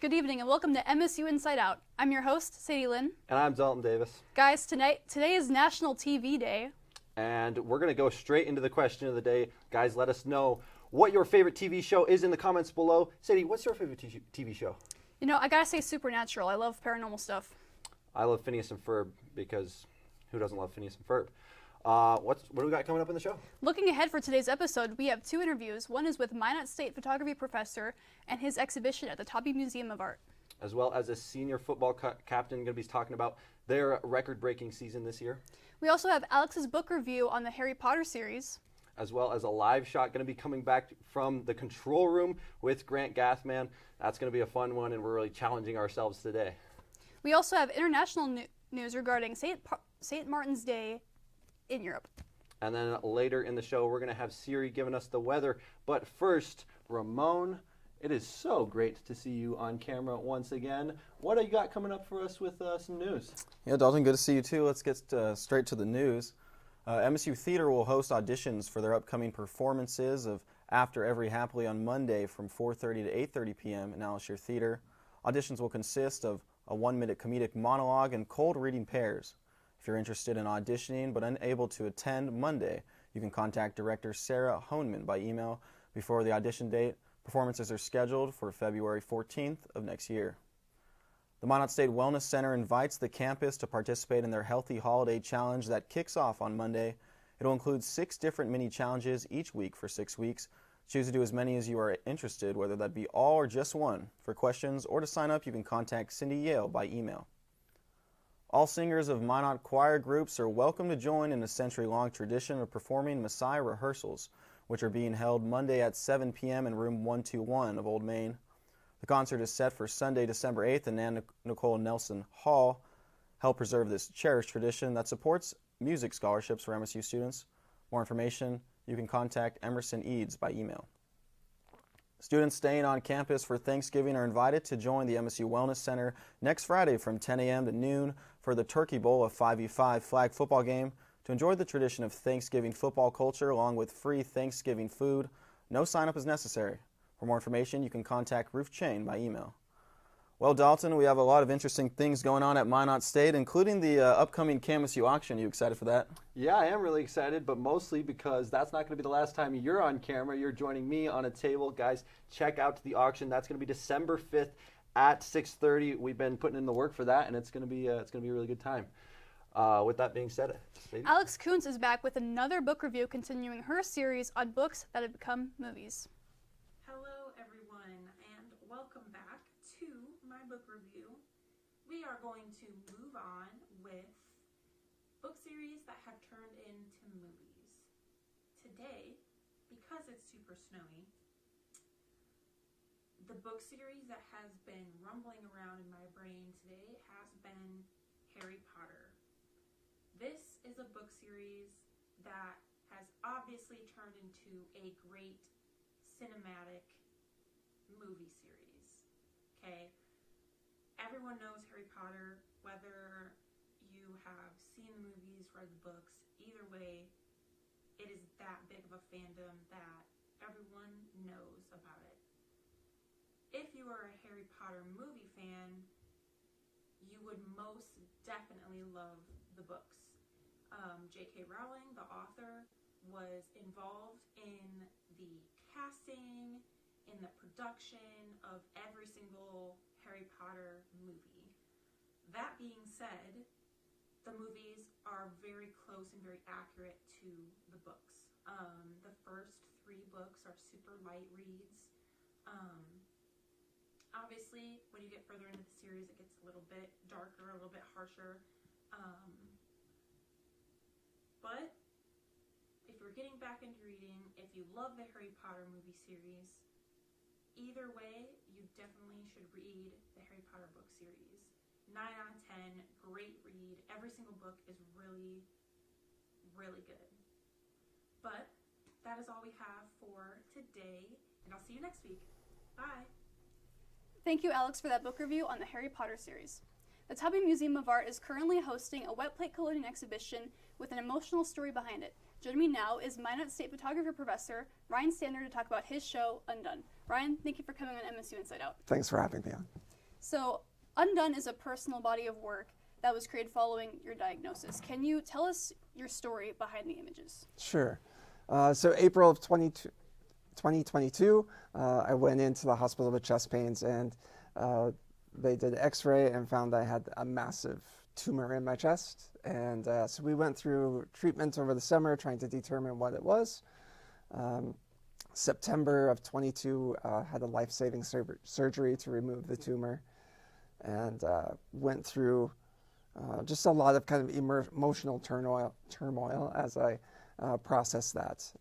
Good evening and welcome to MSU Inside Out. I'm your host, Sadie Lynn. And I'm Dalton Davis. Guys, today is National TV Day. And we're going to go straight into the question of the day. Guys, let us know what your favorite TV show is in the comments below. Sadie, what's your favorite TV show? You know, I gotta say Supernatural. I love paranormal stuff. I love Phineas and Ferb because who doesn't love Phineas and Ferb? What do we got coming up in the show? Looking ahead for today's episode, we have two interviews. One is with Minot State photography professor and his exhibition at the Tobey Museum of Art. As well as a senior football captain going to be talking about their record-breaking season this year. We also have Alex's book review on the Harry Potter series. As well as a live shot going to be coming back from the control room with Grant Gathman. That's going to be a fun one, and we're really challenging ourselves today. We also have international news regarding St. Martin's Day in Europe. And then later in the show, we're going to have Siri giving us the weather. But first, Ramon, it is so great to see you on camera once again. What do you got coming up for us with some news? Yeah, Dalton, good to see you too. Let's get straight to the news. MSU Theater will host auditions for their upcoming performances of After Every Happily on Monday from 4:30 to 8:30 p.m. in Alashir Theater. Auditions will consist of a 1-minute comedic monologue and cold reading pairs. If you're interested in auditioning but unable to attend Monday, you can contact director Zoe Homeniuk by email before the audition date. Performances are scheduled for February 14th of next year. The Minot State Wellness Center invites the campus to participate in their Healthy Holiday Challenge that kicks off on Monday. It'll include 6 different mini challenges each week for 6 weeks. Choose to do as many as you are interested, whether that be all or just one. For questions or to sign up, you can contact Cindy Yale by email. All singers of Minot choir groups are welcome to join in a century-long tradition of performing Messiah rehearsals, which are being held Monday at 7 p.m. in room 121 of Old Main. The concert is set for Sunday, December 8th in Ann Nicole Nelson Hall. Help preserve this cherished tradition that supports music scholarships for MSU students. More information, you can contact Emerson Eads by email. Students staying on campus for Thanksgiving are invited to join the MSU Wellness Center next Friday from 10 a.m. to noon for the Turkey Bowl, a 5v5 flag football game, to enjoy the tradition of Thanksgiving football culture along with free Thanksgiving food. No sign-up is necessary. For more information, you can contact Ruth Chain by email. Well, Dalton, we have a lot of interesting things going on at Minot State, including the upcoming KMSU auction. Are you excited for that? Yeah, I am really excited, but mostly because that's not going to be the last time you're on camera. You're joining me on a table. Guys, check out the auction. That's going to be December 5th at 6:30. We've been putting in the work for that, and it's going to be a really good time. With that being said, Sadie? Alex Koontz is back with another book review, continuing her series on books that have become movies. Hello everyone, and welcome back to my book review. We are going to move on with book series that have turned into movies. Today, because it's super snowy, the book series that has been rumbling around in my brain today has been Harry Potter. This is a book series that has obviously turned into a great cinematic movie series. Okay? Everyone knows Harry Potter, whether you have seen the movies, read the books, either way, it is that big of a fandom that everyone knows about it. If you are a Harry Potter movie fan, you would most definitely love the books. J.K. Rowling, the author, was involved in the casting, in the production of every single Harry Potter movie. That being said, the movies are very close and very accurate to the books. The first 3 books are super light reads. Obviously, when you get further into the series, it gets a little bit darker, a little bit harsher. But if you're getting back into reading, if you love the Harry Potter movie series, either way, you definitely should read the Harry Potter book series. 9 out of 10, great read. Every single book is really, really good. But that is all we have for today, and I'll see you next week. Bye. Thank you, Alex, for that book review on the Harry Potter series. The Tobey Museum of Art is currently hosting a wet plate coloring exhibition with an emotional story behind it. Joining me now is Minot State photography professor Ryan Stander to talk about his show, Undone. Ryan, thank you for coming on MSU Inside Out. Thanks for having me on. So Undone is a personal body of work that was created following your diagnosis. Can you tell us your story behind the images? Sure. So April of 2022, I went into the hospital with chest pains, and they did an x-ray and found I had a massive tumor in my chest. And so we went through treatment over the summer trying to determine what it was. September of 22, had a life-saving surgery to remove the tumor, and went through just a lot of kind of emotional turmoil as I processed that,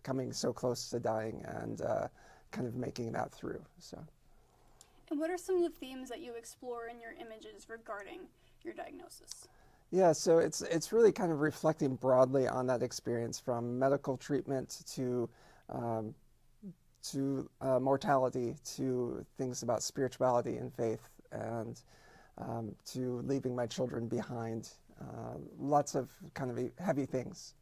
coming so close to dying and kind of making that through. So. And what are some of the themes that you explore in your images regarding your diagnosis? Yeah, so it's really kind of reflecting broadly on that experience, from medical treatment to mortality, to things about spirituality and faith, and to leaving my children behind. Lots of kind of heavy things.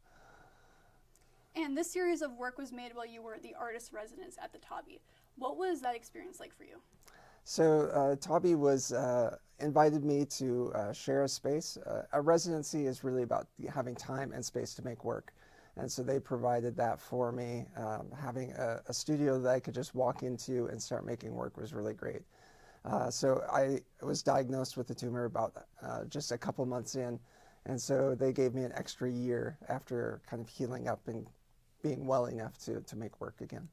And this series of work was made while you were the artist residence at the Tobby. What was that experience like for you? So Tobby was invited me to share a space. A residency is really about having time and space to make work. And so they provided that for me. Having a studio that I could just walk into and start making work was really great. So I was diagnosed with a tumor about just a couple months in. And so they gave me an extra year after kind of healing up and being well enough to make work again.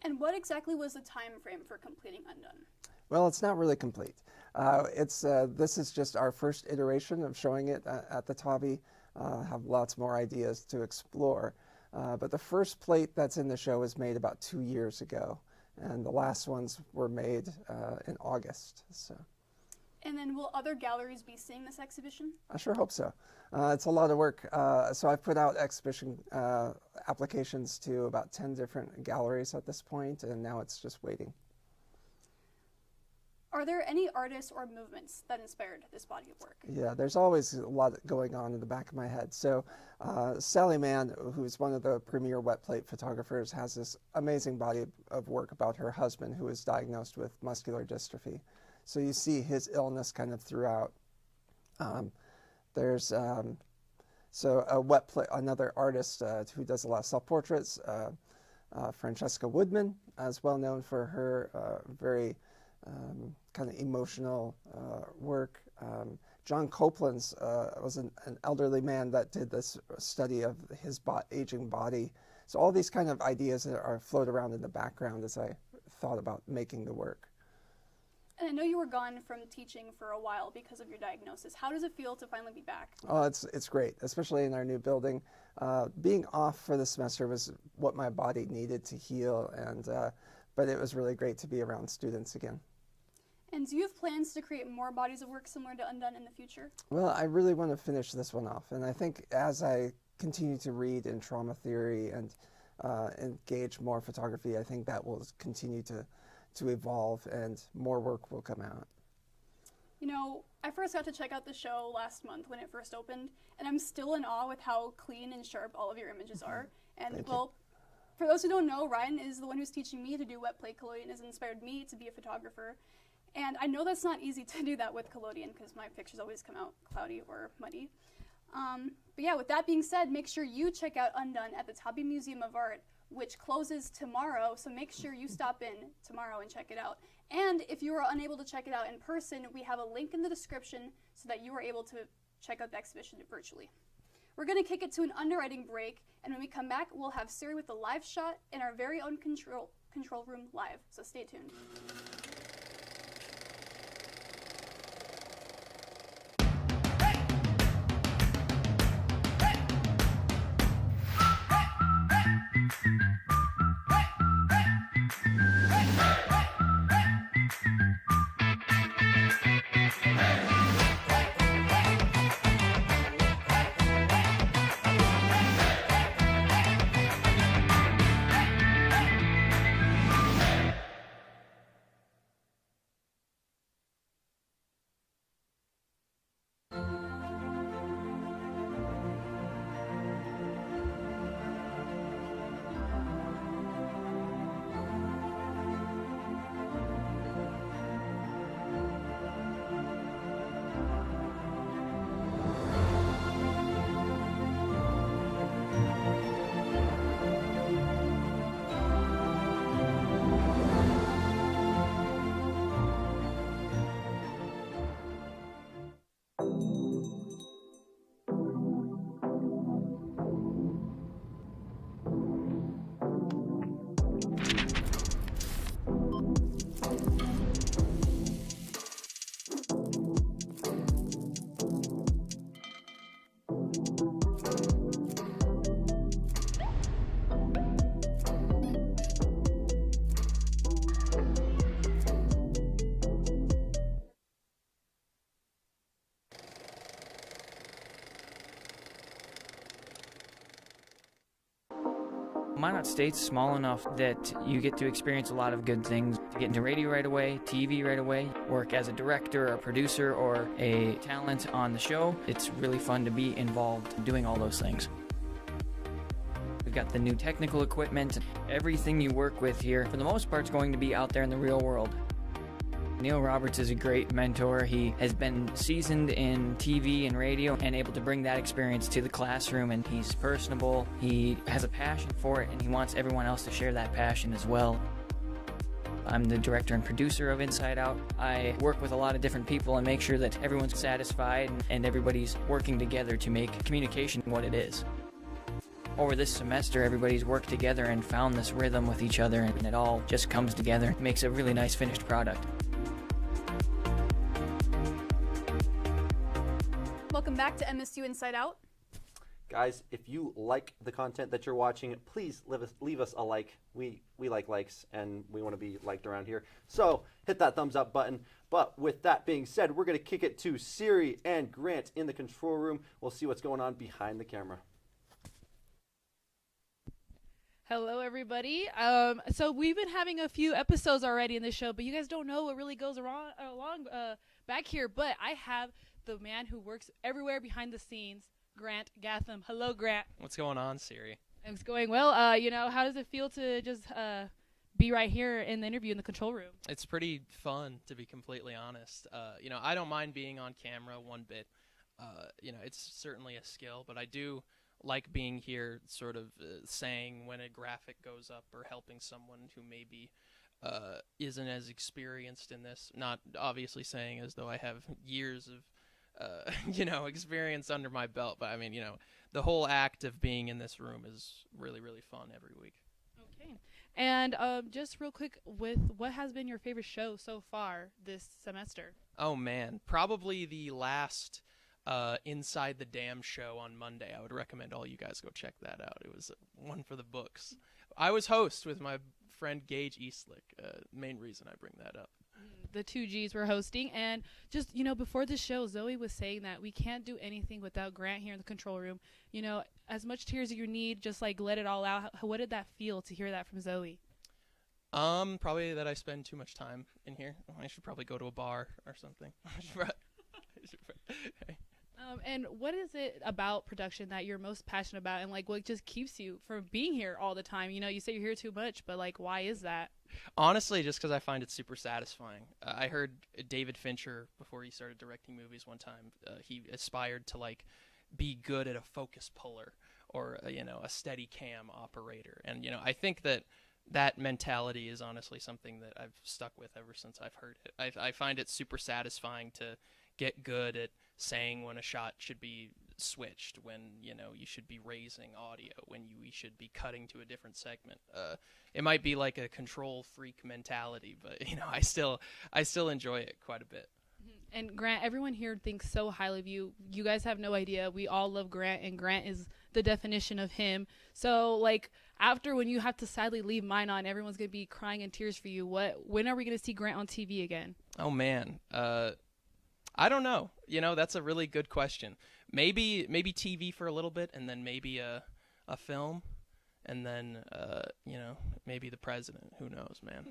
And what exactly was the time frame for completing Undone? Well, it's not really complete. This is just our first iteration of showing it at the Tobby. Have lots more ideas to explore. But the first plate that's in the show was made about 2 years ago, and the last ones were made in August. So. And then will other galleries be seeing this exhibition? I sure hope so. It's a lot of work. So I've put out exhibition applications to about 10 different galleries at this point, and now it's just waiting. Are there any artists or movements that inspired this body of work? Yeah, there's always a lot going on in the back of my head. So Sally Mann, who's one of the premier wet plate photographers, has this amazing body of work about her husband, who was diagnosed with muscular dystrophy. So you see his illness kind of throughout. There's another artist who does a lot of self-portraits, Francesca Woodman, is well known for her very kind of emotional work. John Copeland's was an elderly man that did this study of his aging body. So all these kind of ideas that are float around in the background as I thought about making the work. And I know you were gone from teaching for a while because of your diagnosis. How does it feel to finally be back? Oh, it's great, especially in our new building. Being off for the semester was what my body needed to heal, and but it was really great to be around students again. And do you have plans to create more bodies of work similar to Undone in the future? Well, I really want to finish this one off, and I think as I continue to read in trauma theory and engage more photography, I think that will continue to evolve and more work will come out. You know, I first got to check out the show last month when it first opened, and I'm still in awe with how clean and sharp all of your images are. And well, for those who don't know, Ryan is the one who's teaching me to do wet plate collodion, has inspired me to be a photographer. And I know that's not easy to do that with collodion because my pictures always come out cloudy or muddy. But yeah, with that being said, make sure you check out Undone at the Tobby Museum of Art, which closes tomorrow, so make sure you stop in tomorrow and check it out. And if you are unable to check it out in person, we have a link in the description so that you are able to check out the exhibition virtually. We're going to kick it to an underwriting break, and when we come back, we'll have Siri with the live shot in our very own control room live, so stay tuned. Minot State's small enough that you get to experience a lot of good things. You get into radio right away, TV right away, work as a director, a producer, or a talent on the show. It's really fun to be involved doing all those things. We've got the new technical equipment. Everything you work with here, for the most part, is going to be out there in the real world. Neil Roberts is a great mentor. He has been seasoned in TV and radio and able to bring that experience to the classroom, and he's personable. He has a passion for it, and he wants everyone else to share that passion as well. I'm the director and producer of Inside Out. I work with a lot of different people and make sure that everyone's satisfied and everybody's working together to make communication what it is. Over this semester, everybody's worked together and found this rhythm with each other, and it all just comes together. It makes a really nice finished product. Welcome back to MSU Inside Out. Guys, if you like the content that you're watching, please leave us a like. We like likes, and we want to be liked around here. So hit that thumbs up button. But with that being said, we're going to kick it to Siri and Grant in the control room. We'll see what's going on behind the camera. Hello, everybody. So we've been having a few episodes already in this show, but you guys don't know what really goes along back here. But I have the man who works everywhere behind the scenes, Grant Gathman. Hello, Grant. What's going on, Siri? It's going well. How does it feel to just be right here in the interview in the control room? It's pretty fun, to be completely honest. I don't mind being on camera one bit. It's certainly a skill, but I do like being here sort of saying when a graphic goes up or helping someone who maybe isn't as experienced in this. Not obviously saying as though I have years of experience under my belt. But I mean, the whole act of being in this room is really, really fun every week. Okay. And just real quick, with what has been your favorite show so far this semester? Oh, man. Probably the last Inside the Dam show on Monday. I would recommend all you guys go check that out. It was one for the books. I was host with my friend Gage Eastlick. Main reason I bring that up. The two Gs were hosting, and just before the show, Zoe was saying that we can't do anything without Grant here in the control room. As much tears as you need, just like let it all out. What did that feel to hear that from Zoe? Probably that I spend too much time in here. I should probably go to a bar or something. And what is it about production that you're most passionate about, and like what just keeps you from being here all the time? You say you're here too much, but like why is that? Honestly, just because I find it super satisfying. I heard David Fincher, before he started directing movies one time, he aspired to like be good at a focus puller or a steady cam operator. And I think that mentality is honestly something that I've stuck with ever since I've heard it. I find it super satisfying to get good at saying when a shot should be switched, when you should be raising audio, when we should be cutting to a different segment. It might be like a control freak mentality, but I still enjoy it quite a bit. And Grant, everyone here thinks so highly of you. You guys have no idea. We all love Grant, and Grant is the definition of him. So like after when you have to sadly leave Minot, everyone's gonna be crying in tears for you. When are we gonna see Grant on TV again? Oh man, I don't know. That's a really good question. Maybe TV for a little bit, and then maybe a film, and then maybe the president. Who knows, man?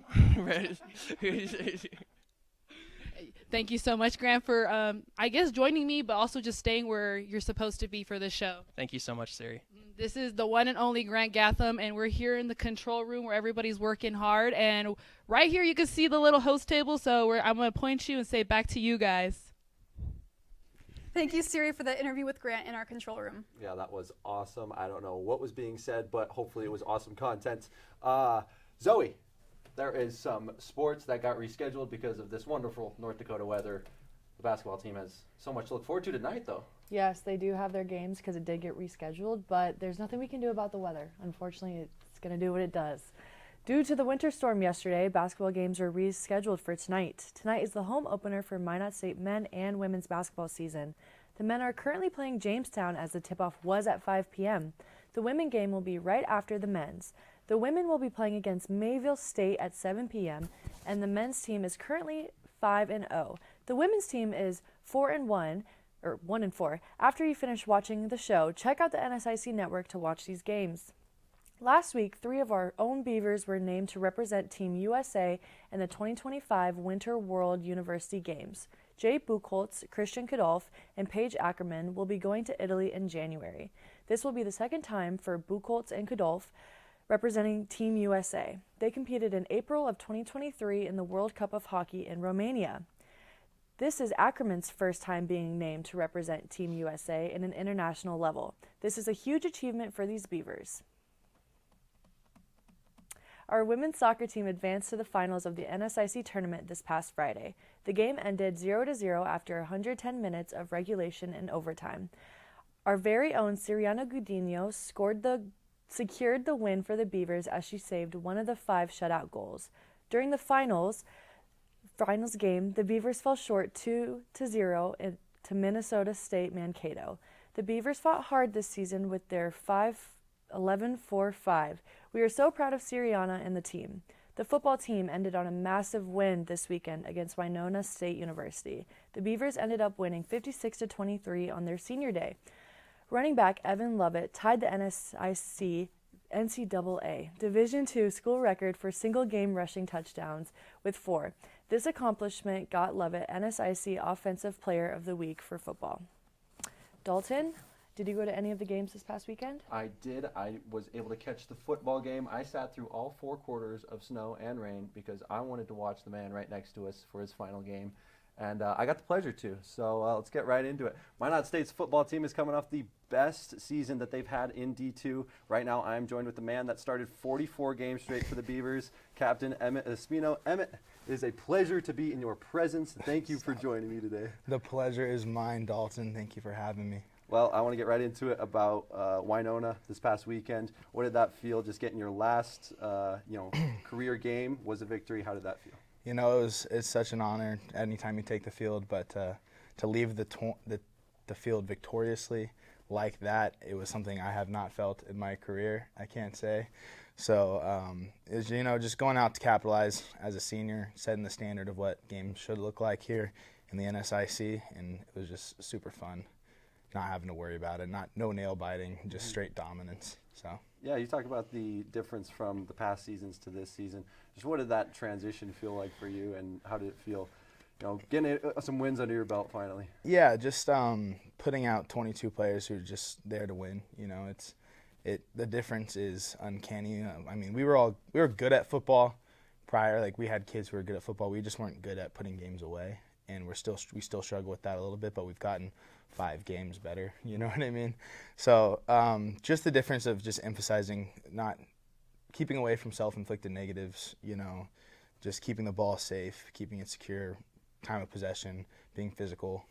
Thank you so much, Grant, for I guess joining me, but also just staying where you're supposed to be for this show. Thank you so much, Siri. This is the one and only Grant Gathman, and we're here in the control room where everybody's working hard. And right here, you can see the little host table. So I'm going to point you and say back to you guys. Thank you, Siri, for that interview with Grant in our control room. Yeah, that was awesome. I don't know what was being said, but hopefully it was awesome content. Zoe, there is some sports that got rescheduled because of this wonderful North Dakota weather. The basketball team has so much to look forward to tonight, though. Yes, they do have their games because it did get rescheduled, but there's nothing we can do about the weather. Unfortunately, it's going to do what it does. Due to the winter storm yesterday, basketball games are rescheduled for tonight. Tonight is the home opener for Minot State men and women's basketball season. The men are currently playing Jamestown as the tip-off was at 5 p.m. The women game will be right after the men's. The women will be playing against Mayville State at 7 p.m., and the men's team is currently 5-0. The women's team is 4-1, or 1-4. After you finish watching the show, check out the NSIC network to watch these games. Last week, 3 of our own Beavers were named to represent Team USA in the 2025 Winter World University Games. Jay Buchholz, Christian Kadolf, and Paige Ackerman will be going to Italy in January. This will be the second time for Buchholz and Kadolf representing Team USA. They competed in April of 2023 in the World Cup of Hockey in Romania. This is Ackerman's first time being named to represent Team USA in an international level. This is a huge achievement for these Beavers. Our women's soccer team advanced to the finals of the NSIC tournament this past Friday. The game ended 0-0 after 110 minutes of regulation and overtime. Our very own Siriana Gudino secured the win for the Beavers as she saved one of the 5 shutout goals. During the finals game, the Beavers fell short 2-0 to Minot State Mankato. The Beavers fought hard this season with their 11-4-5. We are so proud of Siriana and the team. The football team ended on a massive win this weekend against Minot State University. The Beavers ended up winning 56-23 on their senior day. Running back Evan Lovett tied the NSIC NCAA Division II school record for single-game rushing touchdowns with 4. This accomplishment got Lovett NSIC Offensive Player of the Week for football. Dalton, did you go to any of the games this past weekend? I did. I was able to catch the football game. I sat through all 4 quarters of snow and rain because I wanted to watch the man right next to us for his final game. And I got the pleasure to. So let's get right into it. Minot State's football team is coming off the best season that they've had in D2. Right now, I am joined with the man that started 44 games straight for the Beavers, Captain Emmett Espino. Emmett, it is a pleasure to be in your presence. Thank you for joining me today. The pleasure is mine, Dalton. Thank you for having me. Well, I want to get right into it about Winona this past weekend. What did that feel, just getting your last career game was a victory? How did that feel? You know, it's such an honor anytime you take the field, but to leave the field victoriously like that, it was something I have not felt in my career, I can't say. So, just going out to capitalize as a senior, setting the standard of what games should look like here in the NSIC, and it was just super fun. Not having to worry about it, no nail biting, just straight dominance. So yeah, you talk about the difference from the past seasons to this season. Just what did that transition feel like for you, and how did it feel, getting some wins under your belt finally? Yeah, just putting out 22 players who are just there to win. The difference is uncanny. I mean, we were good at football prior. Like, we had kids who were good at football. We just weren't good at putting games away, and we still struggle with that a little bit. But we've gotten 5 games better, you know what I mean? So just the difference of just emphasizing not keeping away from self-inflicted negatives, just keeping the ball safe, keeping it secure, time of possession, being physical.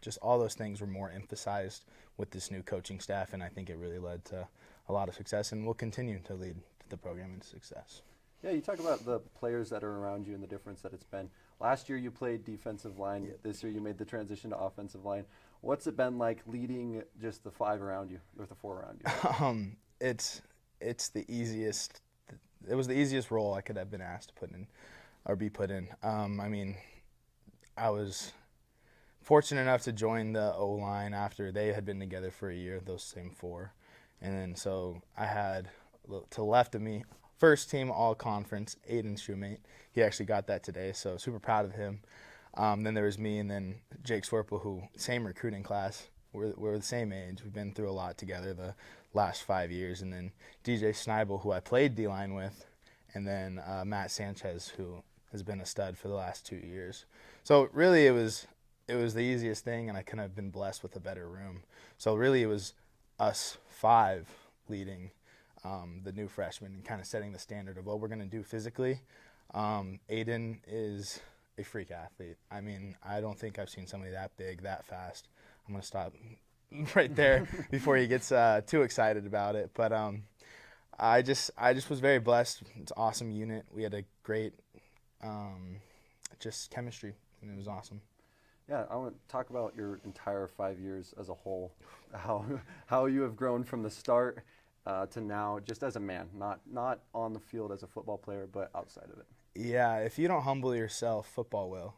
Just all those things were more emphasized with this new coaching staff, and I think it really led to a lot of success and will continue to lead the program into success. Yeah, you talk about the players that are around you and the difference that it's been. Last year you played defensive line. Yep. This year you made the transition to offensive line. What's it been like leading just the 5 around you, or the 4 around you? It's the easiest. It was the easiest role I could have been asked to put in, or be put in. I was fortunate enough to join the O-line after they had been together for a year, those same 4. And then so I had, to the left of me, first team all-conference, Aiden Shoemate. He actually got that today, so super proud of him. Then there was me, and then Jake Swerple, who, same recruiting class. We're the same age. We've been through a lot together the last 5 years. And then DJ Snibel, who I played D-line with, and then Matt Sanchez, who has been a stud for the last 2 years. So really it was the easiest thing, and I couldn't have been blessed with a better room. So really it was us 5 leading the new freshmen and kind of setting the standard of what we're going to do physically. Aiden is a freak athlete. I mean, I don't think I've seen somebody that big, that fast. I'm going to stop right there before he gets too excited about it. But I just was very blessed. It's an awesome unit. We had a great just chemistry, and it was awesome. Yeah, I want to talk about your entire 5 years as a whole, how you have grown from the start to now, just as a man, not on the field as a football player, but outside of it. Yeah, if you don't humble yourself, football will.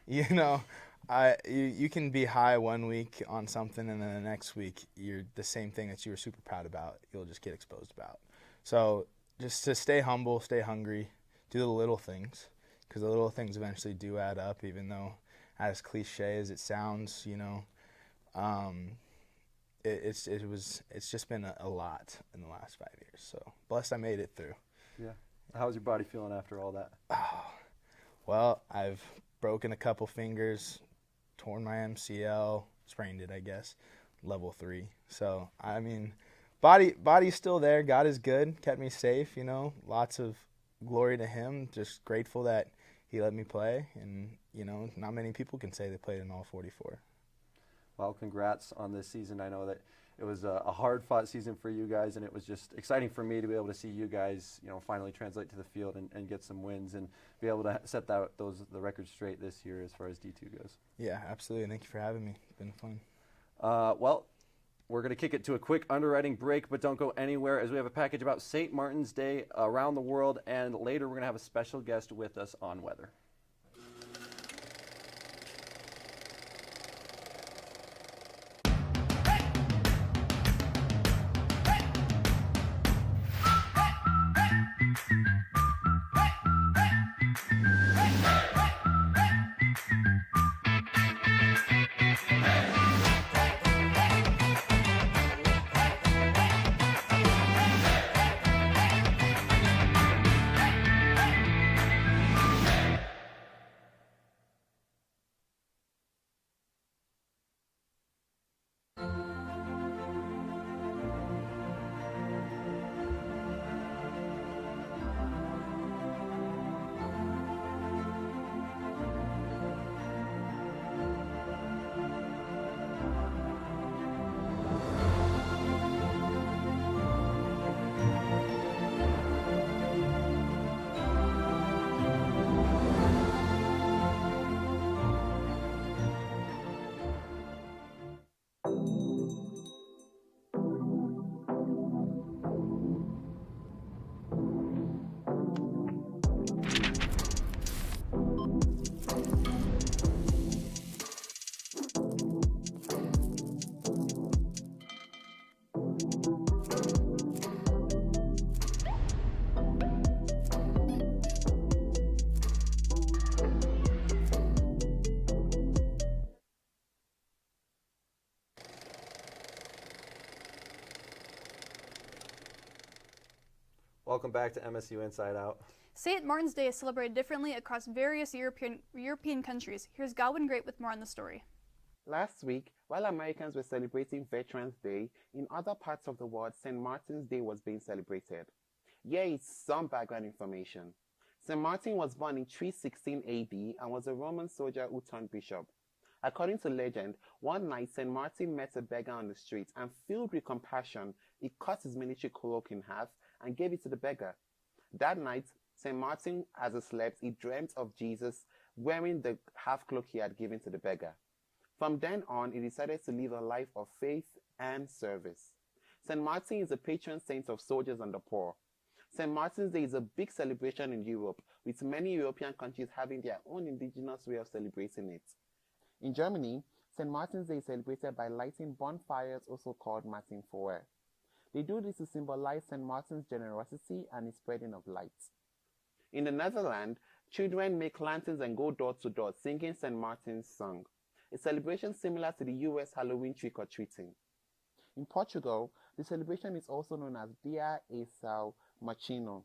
You can be high one week on something, and then the next week you're the same thing that you were super proud about, you'll just get exposed about. So just to stay humble, stay hungry, do the little things, because the little things eventually do add up, even though as cliche as it sounds, it's just been a lot in the last 5 years. So blessed I made it through. Yeah. How's your body feeling after all that? Well, I've broken a couple fingers, torn my MCL, sprained it, I guess, level 3. So, I mean, body's still there. God is good, kept me safe, lots of glory to him. Just grateful that he let me play. And, not many people can say they played in all 44. Well, congrats on this season. I know that it was a hard-fought season for you guys, and it was just exciting for me to be able to see you guys, finally translate to the field and get some wins and be able to set the record straight this year as far as D2 goes. Yeah, absolutely. Thank you for having me. It's been fun. Well, we're going to kick it to a quick underwriting break, but don't go anywhere as we have a package about St. Martin's Day around the world, and later we're going to have a special guest with us on weather. Welcome back to MSU Inside Out. St. Martin's Day is celebrated differently across various European countries. Here's Godwin Great with more on the story. Last week, while Americans were celebrating Veterans Day, in other parts of the world, St. Martin's Day was being celebrated. Here is some background information. St. Martin was born in 316 AD and was a Roman soldier who turned bishop. According to legend, one night St. Martin met a beggar on the street and, filled with compassion, he cut his military cloak in half and gave it to the beggar. That night, St. Martin, as he slept, he dreamt of Jesus wearing the half cloak he had given to the beggar. From then on, he decided to live a life of faith and service. St. Martin is the patron saint of soldiers and the poor. St. Martin's Day is a big celebration in Europe, with many European countries having their own indigenous way of celebrating it. In Germany, St. Martin's Day is celebrated by lighting bonfires, also called Matin. They do this to symbolize St. Martin's generosity and his spreading of light. In the Netherlands, children make lanterns and go door to door singing St. Martin's song, a celebration similar to the US Halloween trick-or-treating. In Portugal, the celebration is also known as Dia e São Martinho.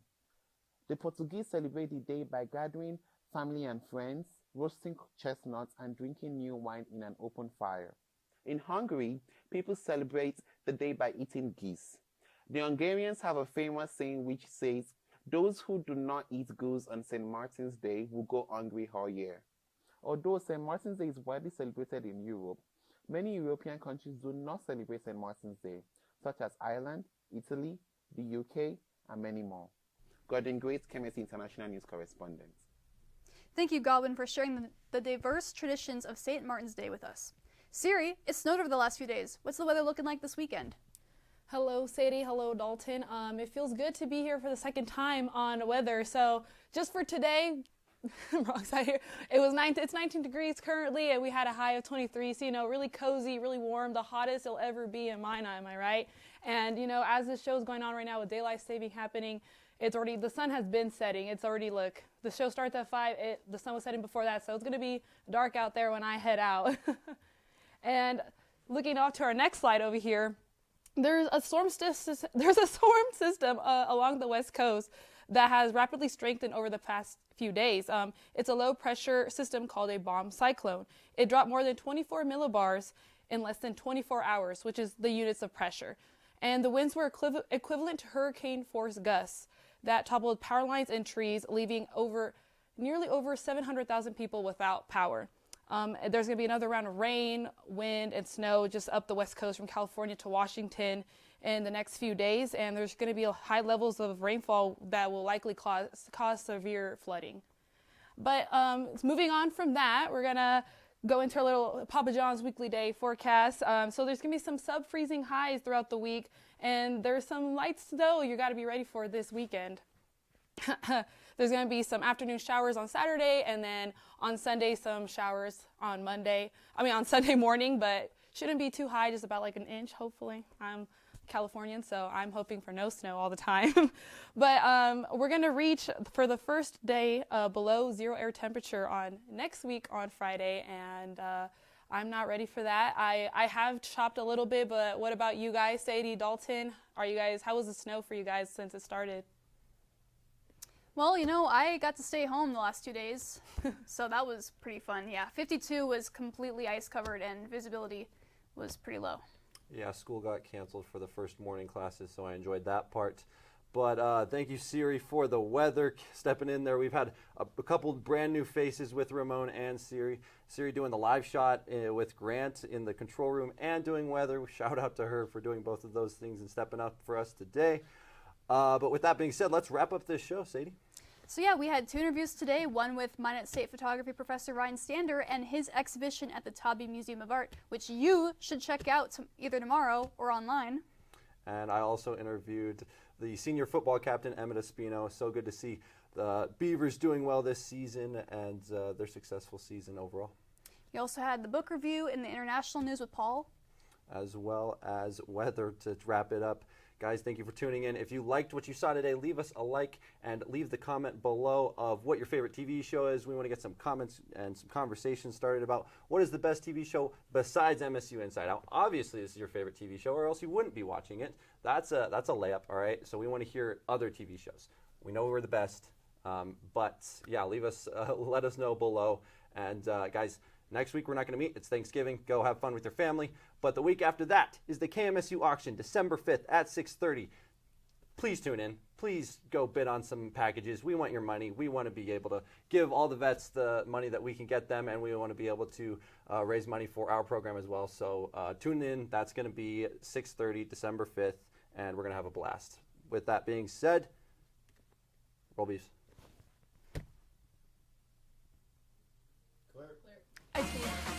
The Portuguese celebrate the day by gathering family and friends, roasting chestnuts, and drinking new wine in an open fire. In Hungary, people celebrate the day by eating geese. The Hungarians have a famous saying which says, "Those who do not eat goose on St. Martin's Day will go hungry all year." Although St. Martin's Day is widely celebrated in Europe, many European countries do not celebrate St. Martin's Day, such as Ireland, Italy, the UK, and many more. Godwin Great, KMSU International News Correspondent. Thank you, Godwin, for sharing the diverse traditions of St. Martin's Day with us. Siri, it snowed over the last few days. What's the weather looking like this weekend? Hello, Sadie. Hello, Dalton. It feels good to be here for the second time on weather. So just for today, wrong side here. It's 19 degrees currently, and we had a high of 23. So, really cozy, really warm, the hottest it'll ever be in Minot, am I right? And, as this show's going on right now with daylight saving happening, the sun has been setting. It's already, look, the show starts at 5, the sun was setting before that, so it's going to be dark out there when I head out. And looking off to our next slide over here, there's a storm system along the west coast that has rapidly strengthened over the past few days. It's a low pressure system called a bomb cyclone. It dropped more than 24 millibars in less than 24 hours, which is the units of pressure. And the winds were equivalent to hurricane force gusts that toppled power lines and trees, leaving nearly over 700,000 people without power. There's going to be another round of rain, wind, and snow just up the west coast from California to Washington in the next few days, and there's going to be high levels of rainfall that will likely cause severe flooding. But moving on from that, we're going to go into our little Papa John's weekly day forecast. So there's going to be some sub-freezing highs throughout the week, and there's some light snow you got to be ready for this weekend. There's going to be some afternoon showers on Saturday, and then on Sunday some showers on Sunday morning, but shouldn't be too high, just about like an inch, hopefully. I'm Californian, so I'm hoping for no snow all the time. But we're going to reach, for the first day, below zero air temperature on next week on Friday, and I'm not ready for that. I have shopped a little bit, but what about you guys? Sadie, Dalton, how was the snow for you guys since it started? Well, I got to stay home the last 2 days, so that was pretty fun. Yeah, 52 was completely ice covered, and visibility was pretty low. Yeah, school got canceled for the first morning classes, so I enjoyed that part. But thank you, Siri, for the weather, stepping in there. We've had a couple brand new faces with Ramon and Siri. Siri doing the live shot with Grant in the control room and doing weather. Shout out to her for doing both of those things and stepping up for us today. But with that being said, let's wrap up this show, Sadie. So yeah, we had 2 interviews today, one with Minot State photography professor Ryan Stander and his exhibition at the Tobey Museum of Art, which you should check out either tomorrow or online. And I also interviewed the senior football captain, Emmett Espino. So good to see the Beavs doing well this season and their successful season overall. You also had the book review in the international news with Paul. As well as weather to wrap it up. Guys, thank you for tuning in. If you liked what you saw today, leave us a like and leave the comment below of what your favorite TV show is. We want to get some comments and some conversations started about what is the best TV show besides MSU Inside Out. Obviously, this is your favorite TV show, or else you wouldn't be watching it. That's a layup, all right? So we want to hear other TV shows. We know we're the best, but yeah, let us know below. And guys, next week we're not going to meet. It's Thanksgiving. Go have fun with your family. But the week after that is the KMSU auction, December 5th at 6:30. Please tune in. Please go bid on some packages. We want your money. We want to be able to give all the vets the money that we can get them, and we want to be able to raise money for our program as well. So tune in. That's going to be 6:30, December 5th, and we're going to have a blast. With that being said, roll Beavs. I see.